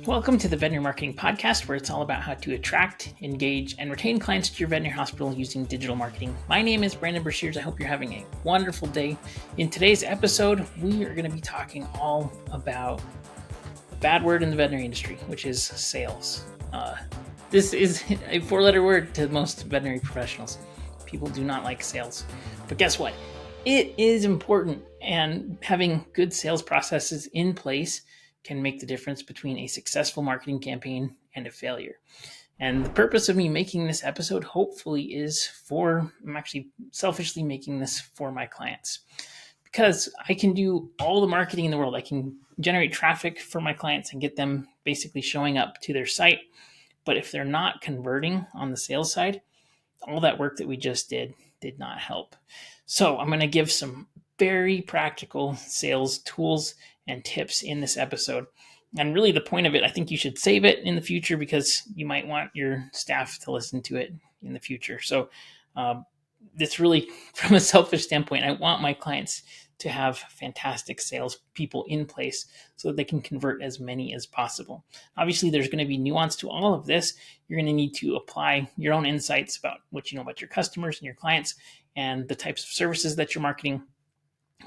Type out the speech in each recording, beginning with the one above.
Welcome to the Veterinary Marketing Podcast, where it's all about how to attract, engage, and retain clients to your veterinary hospital using digital marketing. My name is Brandon Brashears. I hope you're having a wonderful day. In today's episode, we are going to be talking all about a bad word in the veterinary industry, which is sales. This is a four-letter word to most veterinary professionals. People do not like sales. But guess what? It is important, and having good sales processes in place can make the difference between a successful marketing campaign and a failure. And the purpose of me making this episode, hopefully, I'm actually selfishly making this for my clients. Because I can do all the marketing in the world. I can generate traffic for my clients and get them basically showing up to their site. But if they're not converting on the sales side, all that work that we just did not help. So I'm going to give some very practical sales tools and tips in this episode. And really the point of it, I think you should save it in the future because you might want your staff to listen to it in the future. So it's really, from a selfish standpoint, I want my clients to have fantastic sales people in place so that they can convert as many as possible. Obviously, there's going to be nuance to all of this. You're going to need to apply your own insights about what you know about your customers and your clients and the types of services that you're marketing,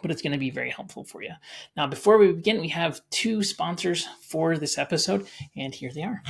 but it's going to be very helpful for you. Now, before we begin, we have two sponsors for this episode, and here they are.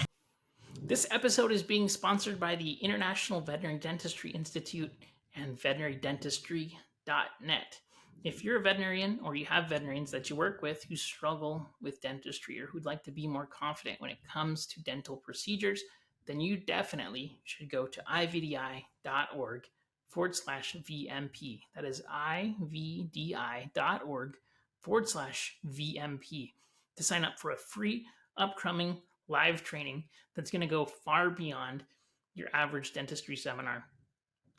This episode is being sponsored by the International Veterinary Dentistry Institute and veterinaryDentistry.net. If you're a veterinarian or you have veterinarians that you work with who struggle with dentistry or who'd like to be more confident when it comes to dental procedures, then you definitely should go to ivdi.org/VMP. That is ivdi.org/VMP to sign up for a free upcoming live training that's going to go far beyond your average dentistry seminar.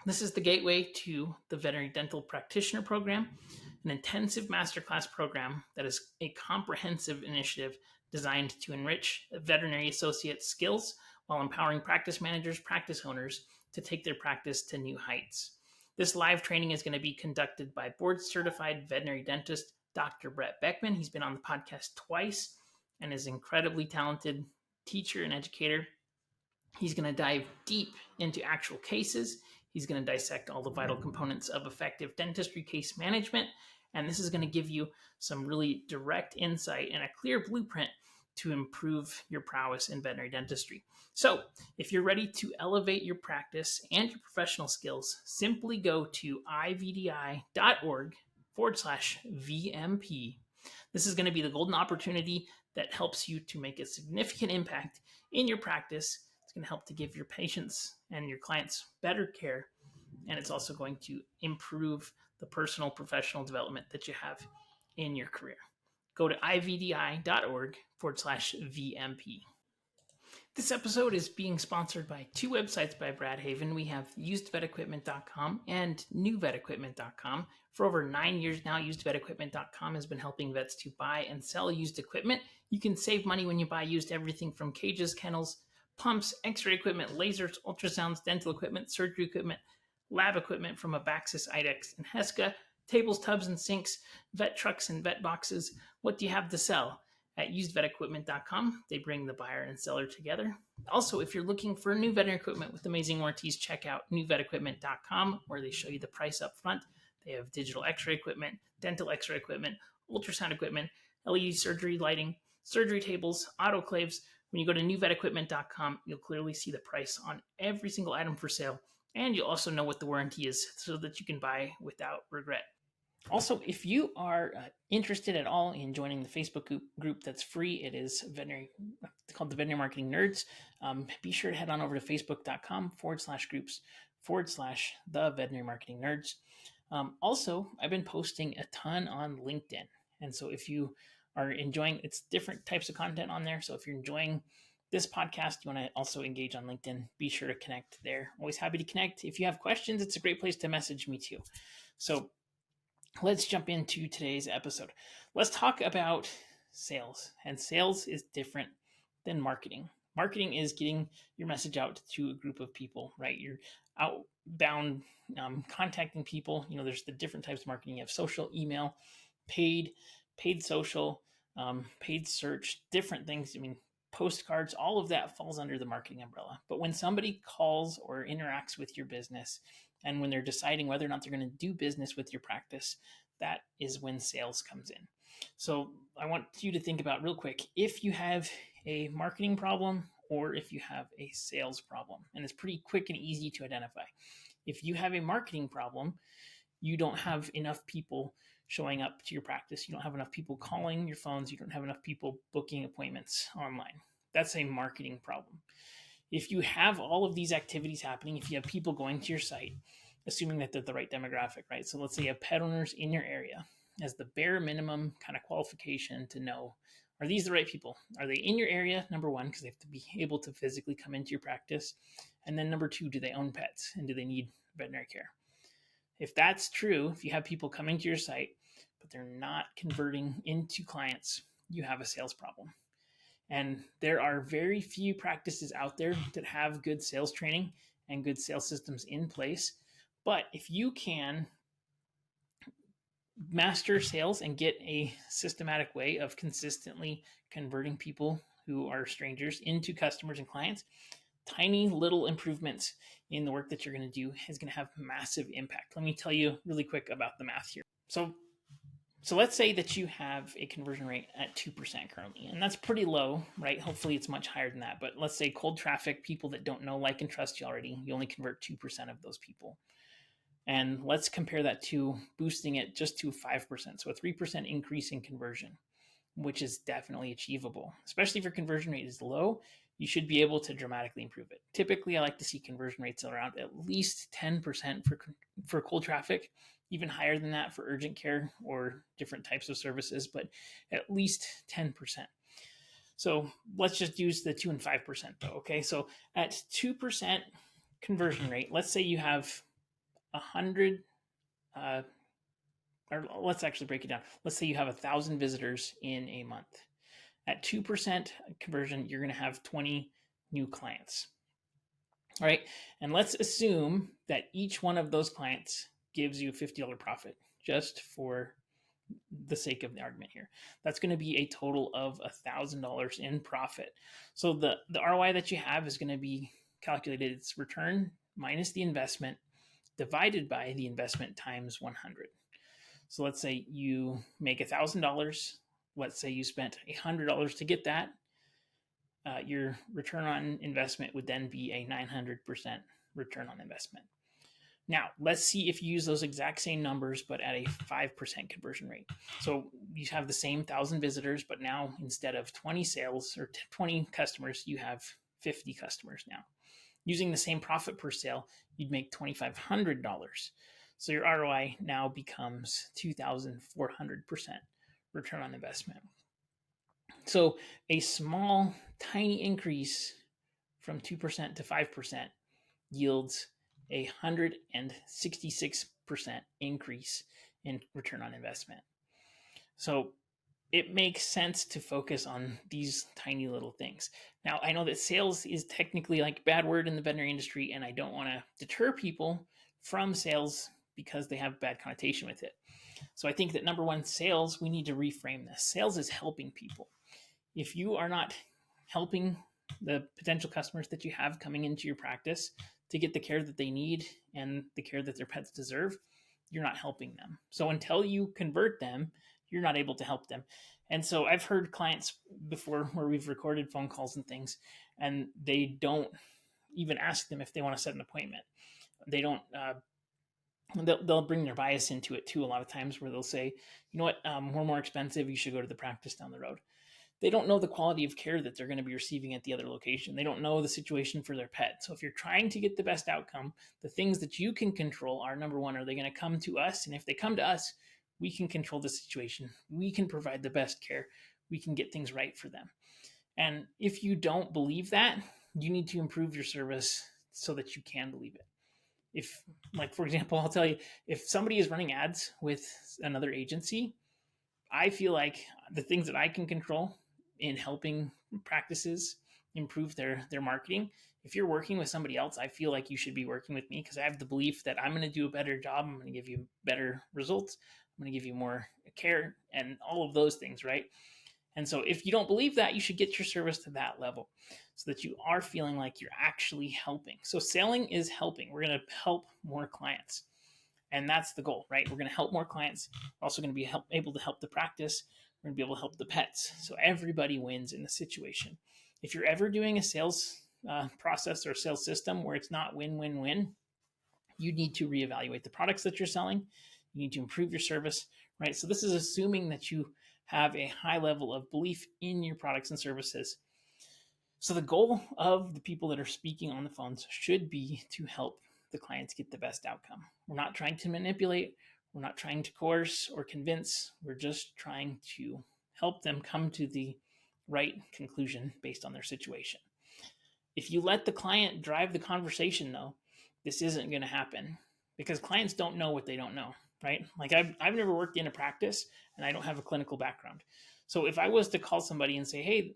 This is the gateway to the Veterinary Dental Practitioner Program, an intensive masterclass program that is a comprehensive initiative designed to enrich veterinary associate skills while empowering practice managers, practice owners to take their practice to new heights. This live training is going to be conducted by board-certified veterinary dentist Dr. Brett Beckman. He's been on the podcast twice and is an incredibly talented teacher and educator. He's going to dive deep into actual cases. He's going to dissect all the vital components of effective dentistry case management. And this is going to give you some really direct insight and a clear blueprint to improve your prowess in veterinary dentistry. So if you're ready to elevate your practice and your professional skills, simply go to ivdi.org/VMP. This is going to be the golden opportunity that helps you to make a significant impact in your practice. It's going to help to give your patients and your clients better care. And it's also going to improve the personal professional development that you have in your career. Go to ivdi.org/VMP. This episode is being sponsored by two websites by Brad Haven. We have usedvetequipment.com and newvetequipment.com. For over 9 years now, usedvetequipment.com has been helping vets to buy and sell used equipment. You can save money when you buy used everything from cages, kennels, pumps, x-ray equipment, lasers, ultrasounds, dental equipment, surgery equipment, lab equipment from Abaxis, IDEX, and Heska, tables, tubs, and sinks, vet trucks, and vet boxes. What do you have to sell? At usedvetequipment.com, they bring the buyer and seller together. Also, if you're looking for new veterinary equipment with amazing warranties, check out newvetequipment.com, where they show you the price up front. They have digital x-ray equipment, dental x-ray equipment, ultrasound equipment, LED surgery lighting, surgery tables, autoclaves. When you go to newvetequipment.com, you'll clearly see the price on every single item for sale, and you'll also know what the warranty is so that you can buy without regret. Also, if you are interested at all in joining the Facebook group that's free, it is called the Veterinary Marketing Nerds. Be sure to head on over to facebook.com/groups/the Veterinary Marketing Nerds. Also, I've been posting a ton on LinkedIn. And so if you are enjoying, it's different types of content on there. So if you're enjoying this podcast, you want to also engage on LinkedIn, be sure to connect there. Always happy to connect. If you have questions, it's a great place to message me too. So let's jump into today's episode. Let's talk about sales. And sales is different than marketing. Marketing is getting your message out to a group of people, right? You're outbound, contacting people. You know, there's the different types of marketing. You have social, email, paid social, paid search, different things. I mean, postcards, all of that falls under the marketing umbrella. But when somebody calls or interacts with your business, and when they're deciding whether or not they're going to do business with your practice, that is when sales comes in. So I want you to think about real quick, if you have a marketing problem or if you have a sales problem, and it's pretty quick and easy to identify. If you have a marketing problem, you don't have enough people showing up to your practice. You don't have enough people calling your phones. You don't have enough people booking appointments online. That's a marketing problem. If you have all of these activities happening, if you have people going to your site, assuming that they're the right demographic, right? So let's say you have pet owners in your area as the bare minimum kind of qualification to know, are these the right people? Are they in your area? Number one, because they have to be able to physically come into your practice. And then number two, do they own pets and do they need veterinary care? If that's true, if you have people coming to your site, but they're not converting into clients, you have a sales problem. And there are very few practices out there that have good sales training and good sales systems in place. But if you can master sales and get a systematic way of consistently converting people who are strangers into customers and clients, tiny little improvements in the work that you're going to do is going to have massive impact. Let me tell you really quick about the math here. So let's say that you have a conversion rate at 2% currently, and that's pretty low, right? Hopefully it's much higher than that. But let's say cold traffic, people that don't know, like, and trust you already, you only convert 2% of those people. And let's compare that to boosting it just to 5%. So a 3% increase in conversion, which is definitely achievable. Especially if your conversion rate is low, you should be able to dramatically improve it. Typically, I like to see conversion rates around at least 10% for cold traffic, even higher than that for urgent care or different types of services, but at least 10%. So let's just use the 2 and 5% though, okay? So at 2% conversion rate, let's say you have 100, or let's actually break it down. Let's say you have 1,000 visitors in a month. At 2% conversion, you're going to have 20 new clients. All right. And let's assume that each one of those clients gives you a $50 profit, just for the sake of the argument here. That's going to be a total of $1,000 in profit. So the ROI that you have is going to be calculated. It's return minus the investment divided by the investment times 100. So let's say you make $1,000. Let's say you spent $100 to get that. Your return on investment would then be a 900% return on investment. Now, let's see if you use those exact same numbers, but at a 5% conversion rate. So you have the same 1,000 visitors, but now instead of 20 sales or 20 customers, you have 50 customers now. Using the same profit per sale, you'd make $2,500. So your ROI now becomes 2,400% return on investment. So a small, tiny increase from 2% to 5% yields a 166% increase in return on investment. So it makes sense to focus on these tiny little things. Now, I know that sales is technically like a bad word in the veterinary industry, and I don't want to deter people from sales because they have bad connotation with it. So I think that number one, sales, we need to reframe this. Sales is helping people. If you are not helping the potential customers that you have coming into your practice to get the care that they need and the care that their pets deserve, you're not helping them. So until you convert them, you're not able to help them. And so I've heard clients before where we've recorded phone calls and things, and they don't even ask them if they want to set an appointment. They don't, they'll bring their bias into it too a lot of times, where they'll say, you know what, we're more expensive, you should go to the practice down the road. They don't know the quality of care that they're going to be receiving at the other location. They don't know the situation for their pet. So if you're trying to get the best outcome, the things that you can control are, number one, are they going to come to us? And if they come to us, we can control the situation. We can provide the best care. We can get things right for them. And if you don't believe that, you need to improve your service so that you can believe it. If, like, for example, I'll tell you, if somebody is running ads with another agency, I feel like the things that I can control in helping practices improve their marketing, if you're working with somebody else, I feel like you should be working with me, because I have the belief that I'm going to do a better job. I'm going to give you better results. I'm going to give you more care and all of those things, right? And so if you don't believe that, you should get your service to that level so that you are feeling like you're actually helping. So selling is helping. We're going to help more clients. And that's the goal, right? We're going to help more clients. We're also going to be able to help the practice. We're going to be able to help the pets. So everybody wins in the situation. If you're ever doing a sales process or sales system where it's not win-win-win, you need to reevaluate the products that you're selling. You need to improve your service, right? So this is assuming that you have a high level of belief in your products and services. So the goal of the people that are speaking on the phones should be to help the clients get the best outcome. We're not trying to manipulate. We're not trying to coerce or convince. We're just trying to help them come to the right conclusion based on their situation. If you let the client drive the conversation, though, this isn't going to happen because clients don't know what they don't know, right? Like I've never worked in a practice and I don't have a clinical background. So if I was to call somebody and say, hey,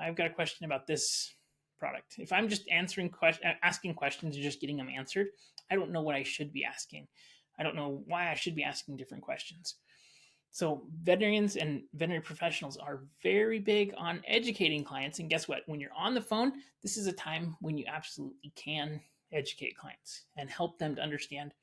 I've got a question about this product. If I'm just asking questions and just getting them answered, I don't know what I should be asking. I don't know why I should be asking different questions. So veterinarians and veterinary professionals are very big on educating clients. And guess what? When you're on the phone, this is a time when you absolutely can educate clients and help them to understand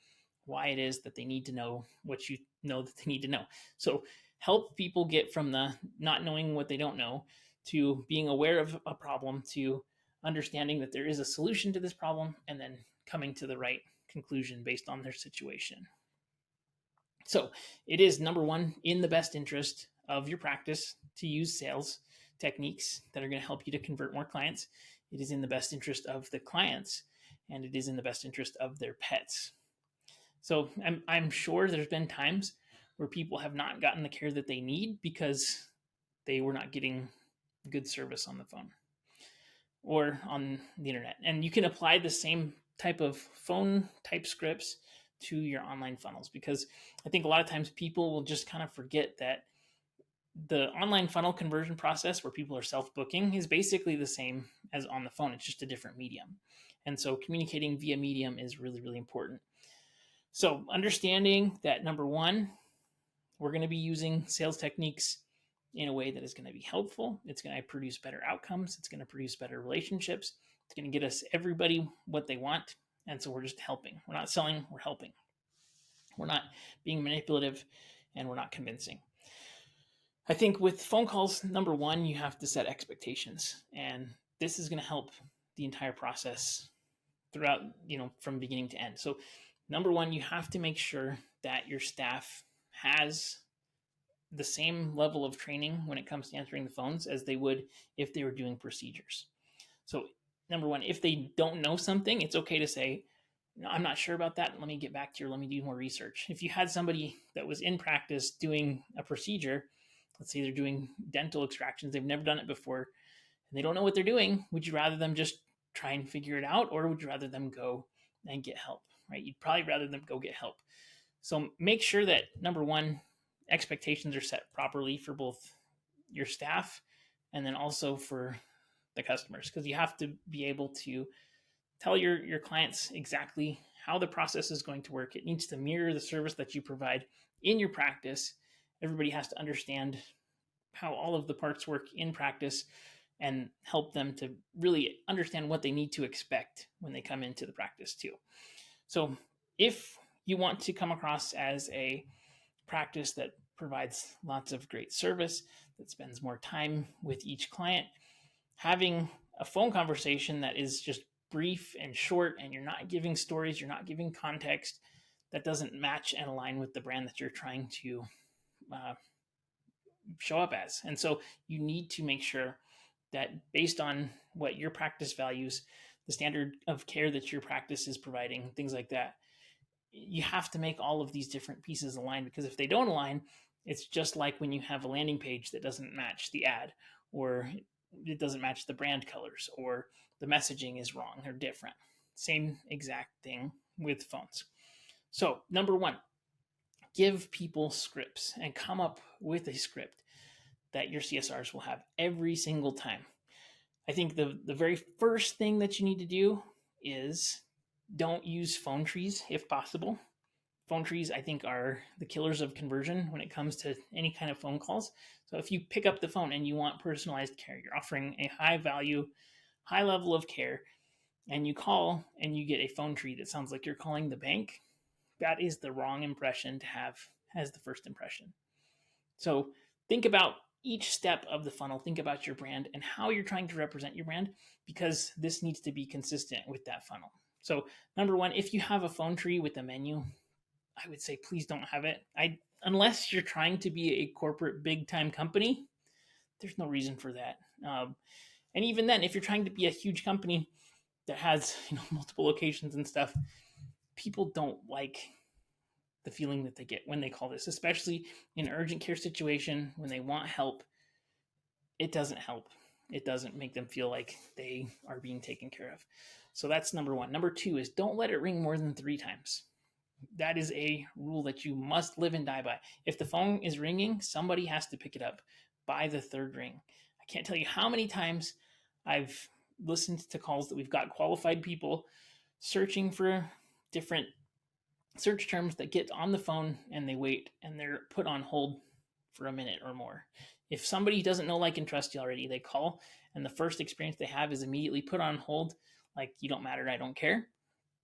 why it is that they need to know what you know that they need to know. So help people get from the not knowing what they don't know to being aware of a problem to understanding that there is a solution to this problem and then coming to the right conclusion based on their situation. So it is, number one, in the best interest of your practice to use sales techniques that are going to help you to convert more clients. It is in the best interest of the clients, and it is in the best interest of their pets. So I'm sure there's been times where people have not gotten the care that they need because they were not getting good service on the phone or on the internet. And you can apply the same type of phone type scripts to your online funnels, because I think a lot of times people will just kind of forget that the online funnel conversion process where people are self-booking is basically the same as on the phone. It's just a different medium. And so communicating via medium is really, really important. So understanding that, number one, we're going to be using sales techniques in a way that is going to be helpful. It's going to produce better outcomes. It's going to produce better relationships. It's going to get us everybody what they want. And so we're just helping. We're not selling, we're helping. We're not being manipulative, and we're not convincing. I think with phone calls, number one, you have to set expectations. And this is going to help the entire process throughout, from beginning to end. So number one, you have to make sure that your staff has the same level of training when it comes to answering the phones as they would if they were doing procedures. So number one, if they don't know something, it's okay to say, no, I'm not sure about that. Let me get back to you. Let me do more research. If you had somebody that was in practice doing a procedure, let's say they're doing dental extractions, they've never done it before, and they don't know what they're doing, would you rather them just try and figure it out, or would you rather them go and get help, right? You'd probably rather them go get help. So make sure that, number one, expectations are set properly for both your staff and then also for the customers, because you have to be able to tell your clients exactly how the process is going to work. It needs to mirror the service that you provide in your practice. Everybody has to understand how all of the parts work in practice and help them to really understand what they need to expect when they come into the practice too. So if you want to come across as a practice that provides lots of great service, that spends more time with each client, having a phone conversation that is just brief and short, and you're not giving stories, you're not giving context, that doesn't match and align with the brand that you're trying to show up as. And so you need to make sure that based on what your practice values, the standard of care that your practice is providing, things like that, you have to make all of these different pieces align, because if they don't align, it's just like when you have a landing page that doesn't match the ad, or it doesn't match the brand colors, or the messaging is wrong or different. Same exact thing with phones. So number one, give people scripts and come up with a script that your CSRs will have every single time. I think the very first thing that you need to do is don't use phone trees if possible. Phone trees, I think, are the killers of conversion when it comes to any kind of phone calls. So if you pick up the phone and you want personalized care, you're offering a high value, high level of care, and you call and you get a phone tree that sounds like you're calling the bank, that is the wrong impression to have as the first impression. So think about each step of the funnel, think about your brand and how you're trying to represent your brand, because this needs to be consistent with that funnel. So number one, if you have a phone tree with a menu, I would say please don't have it. Unless you're trying to be a corporate big time company, there's no reason for that. And even then, if you're trying to be a huge company that has multiple locations and stuff, people don't like the feeling that they get when they call this, especially in an urgent care situation when they want help. It doesn't help. It doesn't make them feel like they are being taken care of. So that's number one. Number two is don't let it ring more than 3 times. That is a rule that you must live and die by. If the phone is ringing, somebody has to pick it up by the 3rd ring. I can't tell you how many times I've listened to calls that we've got qualified people searching for different search terms that get on the phone and they wait and they're put on hold for a minute or more. If somebody doesn't know, like, and trust you already, they call and the first experience they have is immediately put on hold, like, you don't matter, I don't care,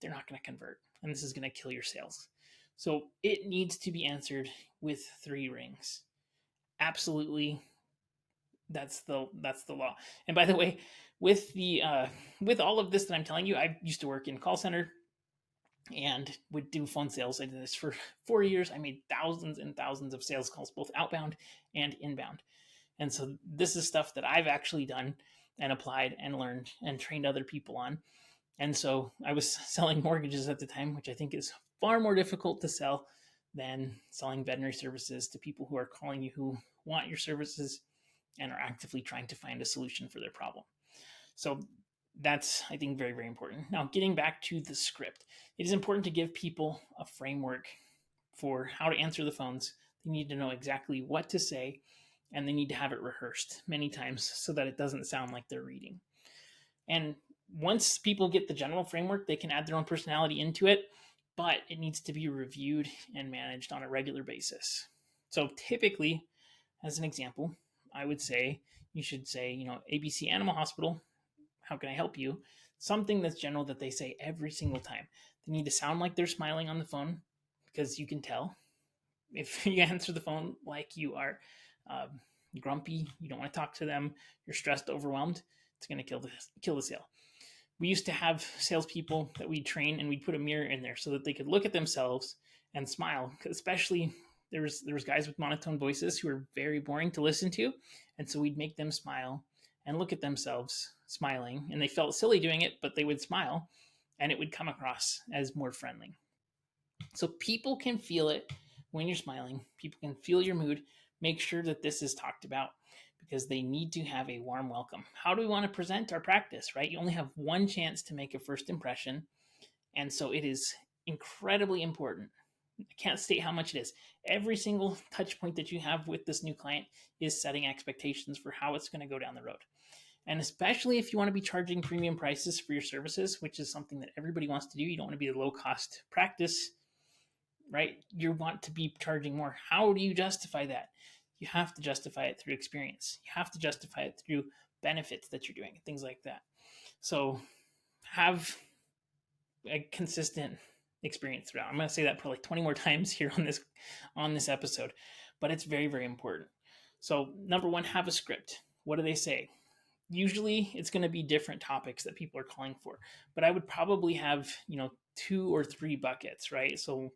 they're not going to convert. And this is going to kill your sales. So it needs to be answered with 3 rings. Absolutely. That's the law. And by the way, with all of this that I'm telling you, I used to work in call center and would do phone sales. I did this for 4 years. I made thousands and thousands of sales calls, both outbound and inbound. And so this is stuff that I've actually done and applied and learned and trained other people on. And so I was selling mortgages at the time, which I think is far more difficult to sell than selling veterinary services to people who are calling you, who want your services and are actively trying to find a solution for their problem. So that's, I think, very, very important. Now, getting back to the script, it is important to give people a framework for how to answer the phones. They need to know exactly what to say, and they need to have it rehearsed many times so that it doesn't sound like they're reading. And once people get the general framework, they can add their own personality into it, but it needs to be reviewed and managed on a regular basis. So typically, as an example, I would say you should say, ABC Animal Hospital, how can I help you? Something that's general that they say every single time. They need to sound like they're smiling on the phone, because you can tell if you answer the phone like you are grumpy, you don't want to talk to them, you're stressed, overwhelmed, it's going to kill the sale. We used to have salespeople that we'd train and we'd put a mirror in there so that they could look at themselves and smile. Especially there was guys with monotone voices who were very boring to listen to. And so we'd make them smile and look at themselves smiling. And they felt silly doing it, but they would smile and it would come across as more friendly. So people can feel it when you're smiling. People can feel your mood. Make sure that this is talked about, because they need to have a warm welcome. How do we want to present our practice, right? You only have one chance to make a first impression. And so it is incredibly important. I can't state how much it is. Every single touch point that you have with this new client is setting expectations for how it's going to go down the road. And especially if you want to be charging premium prices for your services, which is something that everybody wants to do. You don't want to be a low cost practice, right? You want to be charging more. How do you justify that? You have to justify it through experience. You have to justify it through benefits that you're doing, things like that. So have a consistent experience throughout. I'm going to say that probably 20 more times here on this episode, but it's very, very important. So number one, have a script. What do they say? Usually it's going to be different topics that people are calling for, but I would probably have, 2 or 3 buckets, right? So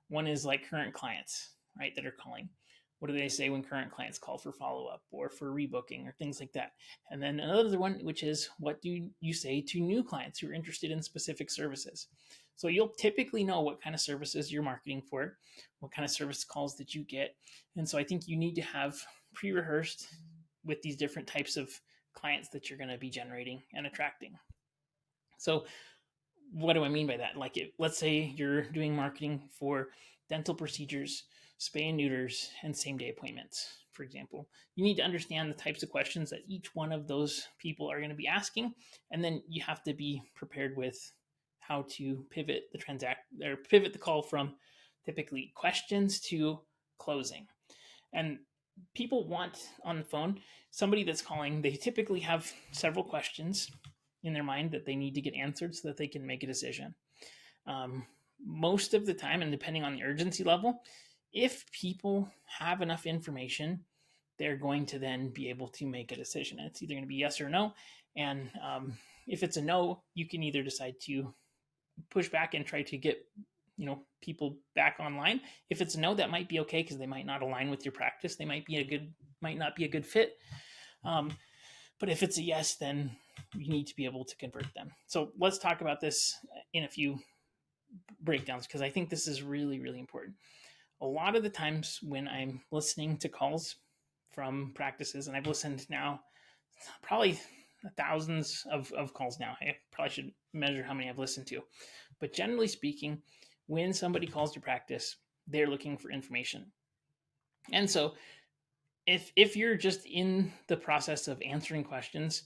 one is like current clients, right, that are calling. What do they say when current clients call for follow-up or for rebooking or things like that? And then another one, which is what do you say to new clients who are interested in specific services? So you'll typically know what kind of services you're marketing for, what kind of service calls that you get. And so I think you need to have pre-rehearsed with these different types of clients that you're going to be generating and attracting. So what do I mean by that? Like, let's say you're doing marketing for dental procedures, spay and neuters, and same-day appointments, for example. You need to understand the types of questions that each one of those people are going to be asking, and then you have to be prepared with how to pivot the call from typically questions to closing. And people want on the phone somebody that's calling. They typically have several questions in their mind that they need to get answered so that they can make a decision. Most of the time, and depending on the urgency level, if people have enough information, they're going to then be able to make a decision. And it's either going to be yes or no. And if it's a no, you can either decide to push back and try to get people back online. If it's a no, that might be okay because they might not align with your practice. They might not be a good fit. But if it's a yes, then you need to be able to convert them. So let's talk about this in a few breakdowns because I think this is really, really important. A lot of the times when I'm listening to calls from practices, and I've listened now probably thousands of calls now. I probably should measure how many I've listened to. But generally speaking, when somebody calls your practice, they're looking for information. And so if you're just in the process of answering questions,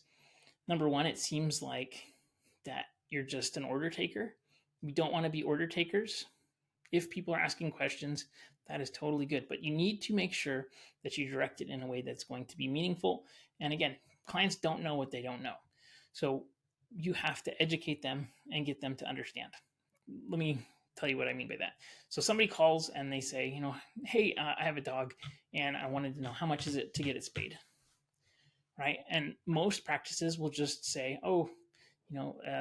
number one, it seems like that you're just an order taker. We don't want to be order takers. If people are asking questions, that is totally good. But you need to make sure that you direct it in a way that's going to be meaningful. And again, clients don't know what they don't know. So you have to educate them and get them to understand. Let me tell you what I mean by that. So somebody calls and they say, hey, I have a dog and I wanted to know how much is it to get it spayed, right? And most practices will just say, oh,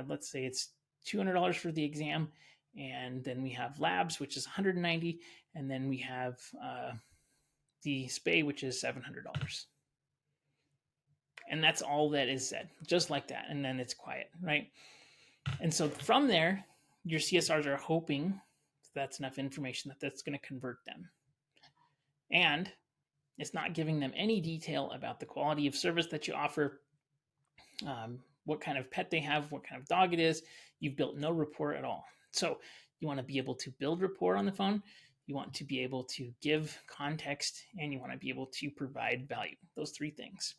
let's say it's $200 for the exam, and then we have labs, which is $190, and then we have the spay, which is $700. And that's all that is said, just like that. And then it's quiet, right? And so from there, your CSRs are hoping that's enough information that's going to convert them. And it's not giving them any detail about the quality of service that you offer, what kind of pet they have, what kind of dog it is. You've built no rapport at all. So you want to be able to build rapport on the phone. You want to be able to give context, and you want to be able to provide value. Those three things.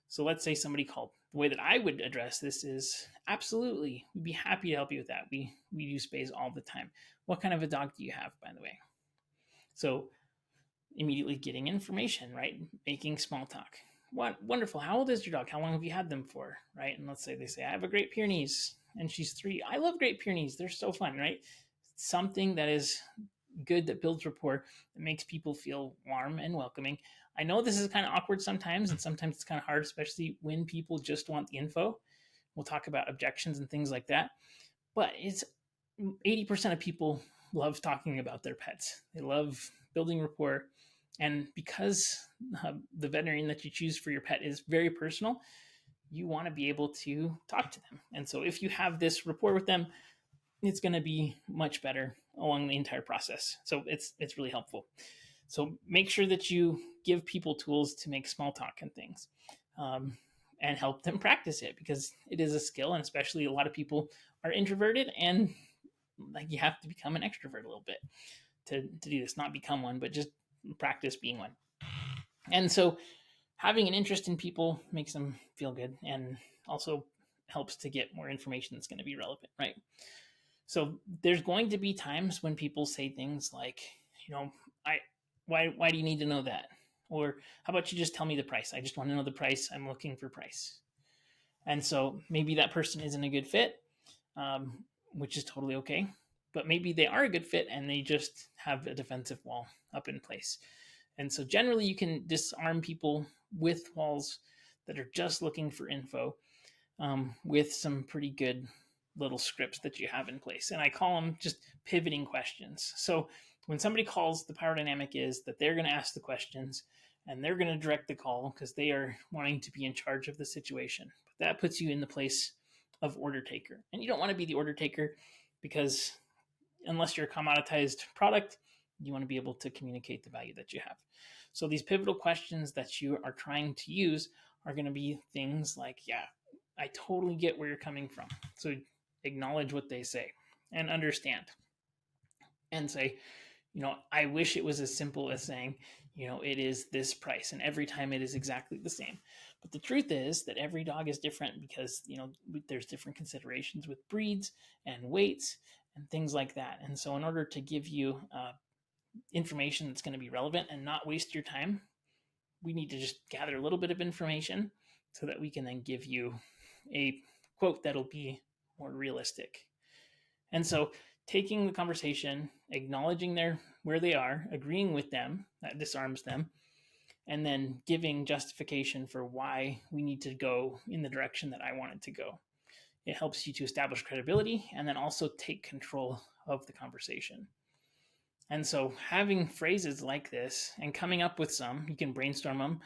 So let's say somebody called. The way that I would address this is absolutely, we'd be happy to help you with that. We do spays all the time. What kind of a dog do you have, by the way? So immediately getting information, right? Making small talk. What wonderful. How old is your dog? How long have you had them for? Right? And let's say they say, I have a Great Pyrenees and she's 3. I love Great Pyrenees. They're so fun, right? Something that is good, that builds rapport, that makes people feel warm and welcoming. I know this is kind of awkward sometimes, and sometimes it's kind of hard, especially when people just want the info. We'll talk about objections and things like that. But it's 80% of people love talking about their pets. They love building rapport. And because the veterinarian that you choose for your pet is very personal, you want to be able to talk to them. And so if you have this rapport with them, it's going to be much better along the entire process. So it's really helpful. So make sure that you give people tools to make small talk and things, and help them practice it, because it is a skill. And especially a lot of people are introverted, and like you have to become an extrovert a little bit to do this. Not become one, but just practice being one. And so having an interest in people makes them feel good, and also helps to get more information that's going to be relevant, right? So there's going to be times when people say things like, why do you need to know that? Or how about you just tell me the price? I just want to know the price. I'm looking for price. And so maybe that person isn't a good fit, which is totally okay. But maybe they are a good fit and they just have a defensive wall up in place. And so generally you can disarm people with walls that are just looking for info, with some pretty good little scripts that you have in place. And I call them just pivoting questions. So when somebody calls, the power dynamic is that they're going to ask the questions and they're going to direct the call because they are wanting to be in charge of the situation. But that puts you in the place of order taker. And you don't want to be the order taker, because unless you're a commoditized product, you want to be able to communicate the value that you have. So these pivotal questions that you are trying to use are going to be things like, yeah, I totally get where you're coming from. So acknowledge what they say and understand, and say, I wish it was as simple as saying, it is this price and every time it is exactly the same. But the truth is that every dog is different, because, there's different considerations with breeds and weights and things like that. And so in order to give you information that's going to be relevant and not waste your time, we need to just gather a little bit of information so that we can then give you a quote that'll be more realistic. And so taking the conversation, acknowledging where they are, agreeing with them, that disarms them, and then giving justification for why we need to go in the direction that I want it to go. It helps you to establish credibility and then also take control of the conversation. And so having phrases like this and coming up with some, you can brainstorm them,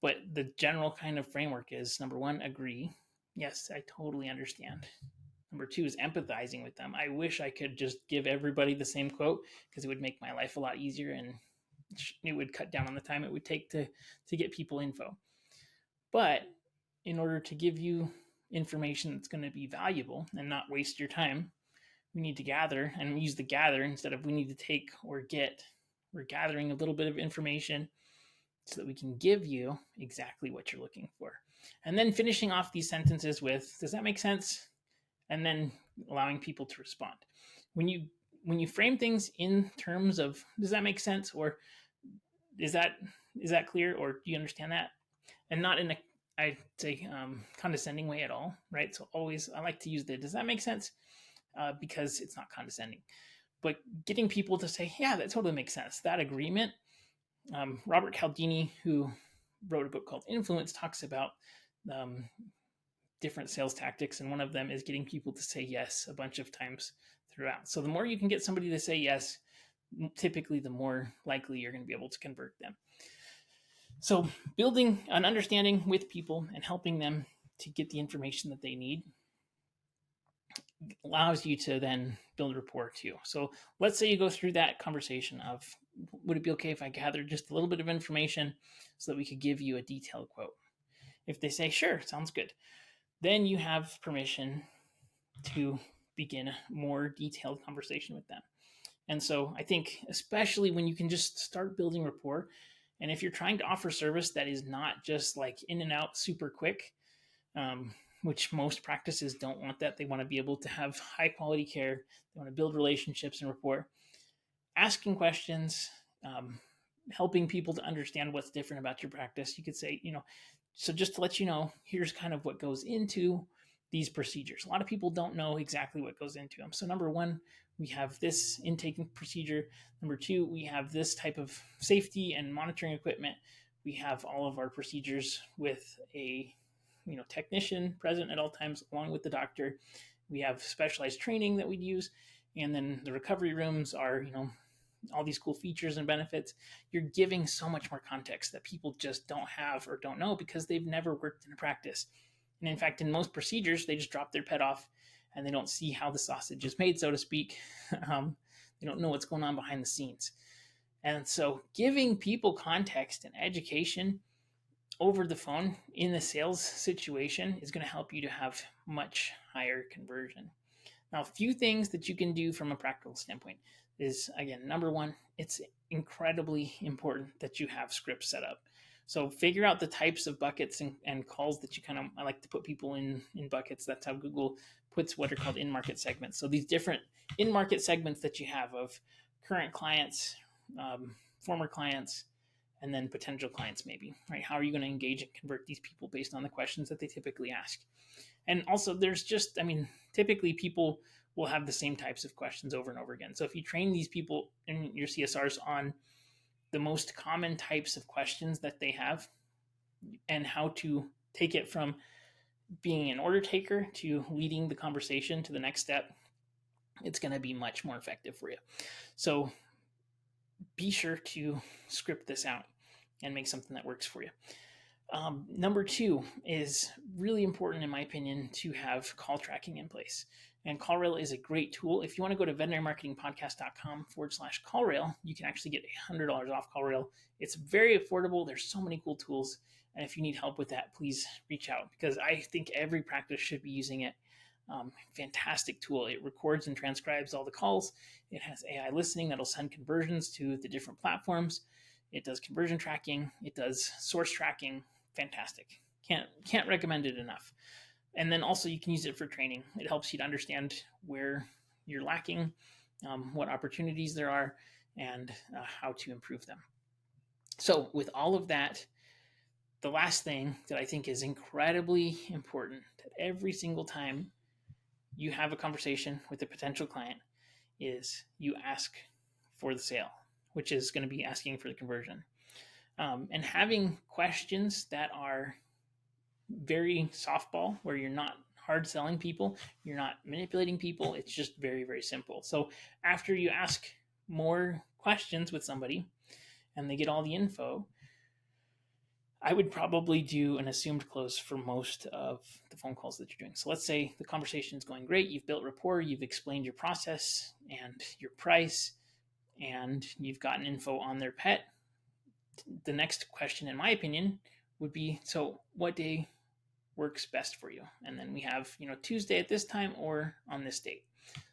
but the general kind of framework is, number one, agree. Yes, I totally understand. Number two is empathizing with them. I wish I could just give everybody the same quote because it would make my life a lot easier and it would cut down on the time it would take to get people info. But in order to give you information that's going to be valuable and not waste your time, we need to gather and use the gather instead of we need to take or get. We're gathering a little bit of information so that we can give you exactly what you're looking for. And then finishing off these sentences with, does that make sense? And then allowing people to respond. When you frame things in terms of, does that make sense? Or is that clear? Or do you understand that? And not in a, I'd say, condescending way at all, right? So always, I like to use the, does that make sense? Because it's not condescending. But getting people to say, yeah, that totally makes sense. That agreement. Robert Cialdini, who wrote a book called Influence, talks about different sales tactics, and one of them is getting people to say yes a bunch of times throughout. So the more you can get somebody to say yes, typically the more likely you're going to be able to convert them. So building an understanding with people and helping them to get the information that they need allows you to then build rapport too. So let's say you go through that conversation of, would it be okay if I gathered just a little bit of information so that we could give you a detailed quote? If they say, sure, sounds good, then you have permission to begin a more detailed conversation with them. And so I think especially when you can just start building rapport, and if you're trying to offer service that is not just like in and out super quick, which most practices don't want that. They want to be able to have high quality care. They want to build relationships and rapport. Asking questions, helping people to understand what's different about your practice. You could say, so just to let you know, here's kind of what goes into these procedures. A lot of people don't know exactly what goes into them. So number one, we have this intake procedure. Number two, we have this type of safety and monitoring equipment. We have all of our procedures with a technician present at all times along with the doctor. We have specialized training that we'd use. And then the recovery rooms are, all these cool features and benefits. You're giving so much more context that people just don't have or don't know because they've never worked in a practice. And in fact, in most procedures, they just drop their pet off and they don't see how the sausage is made, so to speak. They don't know what's going on behind the scenes. And so giving people context and education over the phone in the sales situation is going to help you to have much higher conversion. Now, a few things that you can do from a practical standpoint is, again, number one, it's incredibly important that you have scripts set up. So figure out the types of buckets and calls that you I like to put people in buckets. That's how Google puts what are called in-market segments. So these different in-market segments that you have of current clients, former clients, and then potential clients maybe, right? How are you going to engage and convert these people based on the questions that they typically ask? And also there's typically people will have the same types of questions over and over again. So if you train these people in your CSRs on the most common types of questions that they have and how to take it from being an order taker to leading the conversation to the next step, it's going to be much more effective for you. So be sure to script this out and make something that works for you. Number two is really important, in my opinion, to have call tracking in place. And CallRail is a great tool. If you want to go to veterinarymarketingpodcast.com/CallRail, you can actually get $100 off CallRail. It's very affordable. There's so many cool tools. And if you need help with that, please reach out because I think every practice should be using it. Fantastic tool. It records and transcribes all the calls. It has AI listening that'll send conversions to the different platforms. It does conversion tracking. It does source tracking. Fantastic. Can't recommend it enough. And then also you can use it for training. It helps you to understand where you're lacking, what opportunities there are, and how to improve them. So with all of that, the last thing that I think is incredibly important, that every single time you have a conversation with a potential client, is you ask for the sale, which is going to be asking for the conversion. And having questions that are very softball, where you're not hard selling people, you're not manipulating people, it's just very, very simple. So after you ask more questions with somebody and they get all the info, I would probably do an assumed close for most of the phone calls that you're doing. So let's say the conversation is going great. You've built rapport, you've explained your process and your price, and you've gotten info on their pet. The next question, in my opinion, would be, so what day works best for you? And then we have, Tuesday at this time or on this date.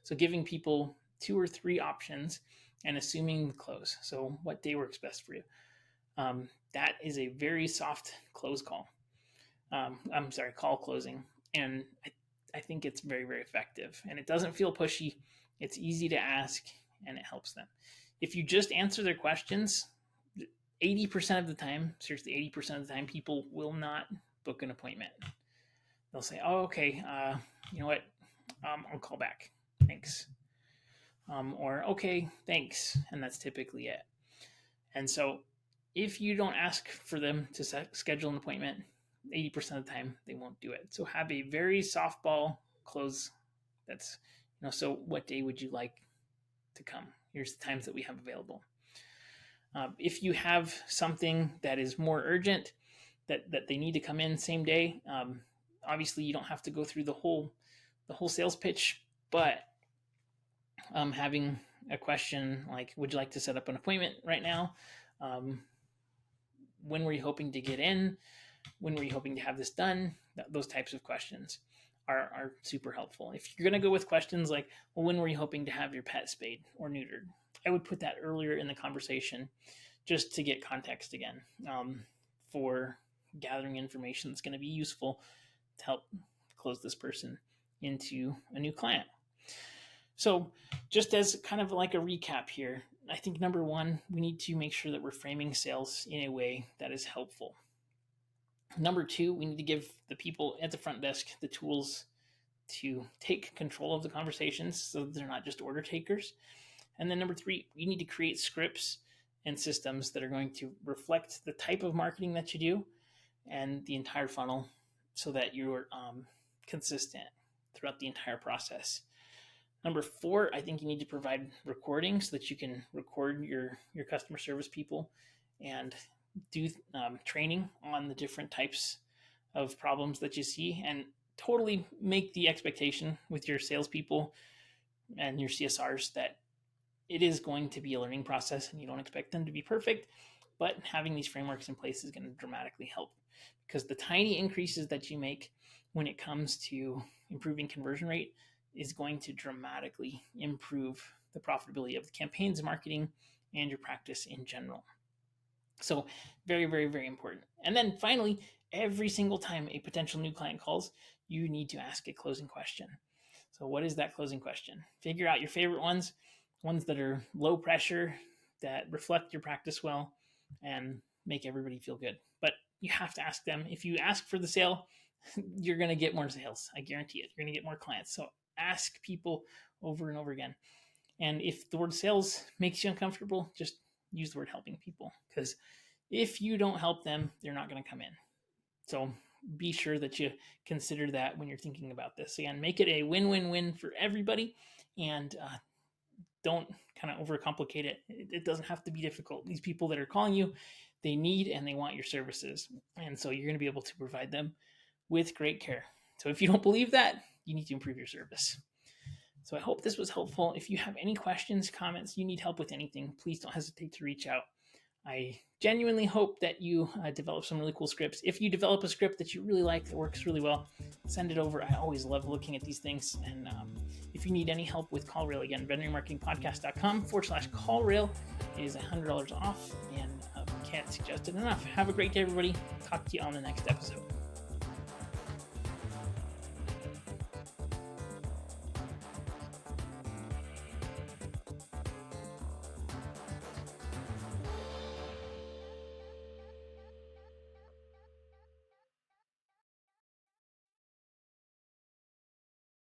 So giving people 2 or 3 options and assuming the close. So what day works best for you? That is a very soft close call. Call closing. And I think it's very, very effective. And it doesn't feel pushy. It's easy to ask and it helps them. If you just answer their questions, 80% of the time, seriously, 80% of the time, people will not book an appointment. They'll say, oh, okay, you know what? I'll call back. Thanks. Or, okay, thanks. And that's typically it. And so if you don't ask for them to schedule an appointment, 80% of the time, they won't do it. So have a very softball close. That's, so what day would you like to come? Here's the times that we have available. If you have something that is more urgent, that they need to come in same day, obviously you don't have to go through the whole sales pitch, but having a question like, would you like to set up an appointment right now? When were you hoping to get in? When were you hoping to have this done? Those types of questions are super helpful. If you're going to go with questions like, well, when were you hoping to have your pet spayed or neutered? I would put that earlier in the conversation just to get context again, for gathering information that's going to be useful to help close this person into a new client. So just as kind of like a recap here, I think number 1, we need to make sure that we're framing sales in a way that is helpful. Number 2, we need to give the people at the front desk the tools to take control of the conversations so that they're not just order takers. And then number 3, you need to create scripts and systems that are going to reflect the type of marketing that you do and the entire funnel so that you're consistent throughout the entire process. Number 4, I think you need to provide recording so that you can record your customer service people and do training on the different types of problems that you see, and totally make the expectation with your salespeople and your CSRs that it is going to be a learning process and you don't expect them to be perfect, but having these frameworks in place is going to dramatically help, because the tiny increases that you make when it comes to improving conversion rate is going to dramatically improve the profitability of the campaigns, marketing, and your practice in general. So very, very, very important. And then finally, every single time a potential new client calls, you need to ask a closing question. So what is that closing question? Figure out your favorite ones that are low pressure, that reflect your practice well, and make everybody feel good. But you have to ask them. If you ask for the sale, you're going to get more sales. I guarantee it. You're going to get more clients. So ask people over and over again. And if the word sales makes you uncomfortable, just use the word helping people, because if you don't help them, they're not going to come in. So be sure that you consider that when you're thinking about this. Again, make it a win-win-win for everybody, and don't kind of overcomplicate it. It doesn't have to be difficult. These people that are calling you, they need and they want your services. And so you're going to be able to provide them with great care. So if you don't believe that, you need to improve your service. So I hope this was helpful. If you have any questions, comments, you need help with anything, please don't hesitate to reach out. I genuinely hope that you develop some really cool scripts. If you develop a script that you really like, that works really well, send it over. I always love looking at these things. And if you need any help with CallRail, again, veterinarymarketingpodcast.com/CallRail is $100 off, and can't suggest it enough. Have a great day, everybody. Talk to you on the next episode.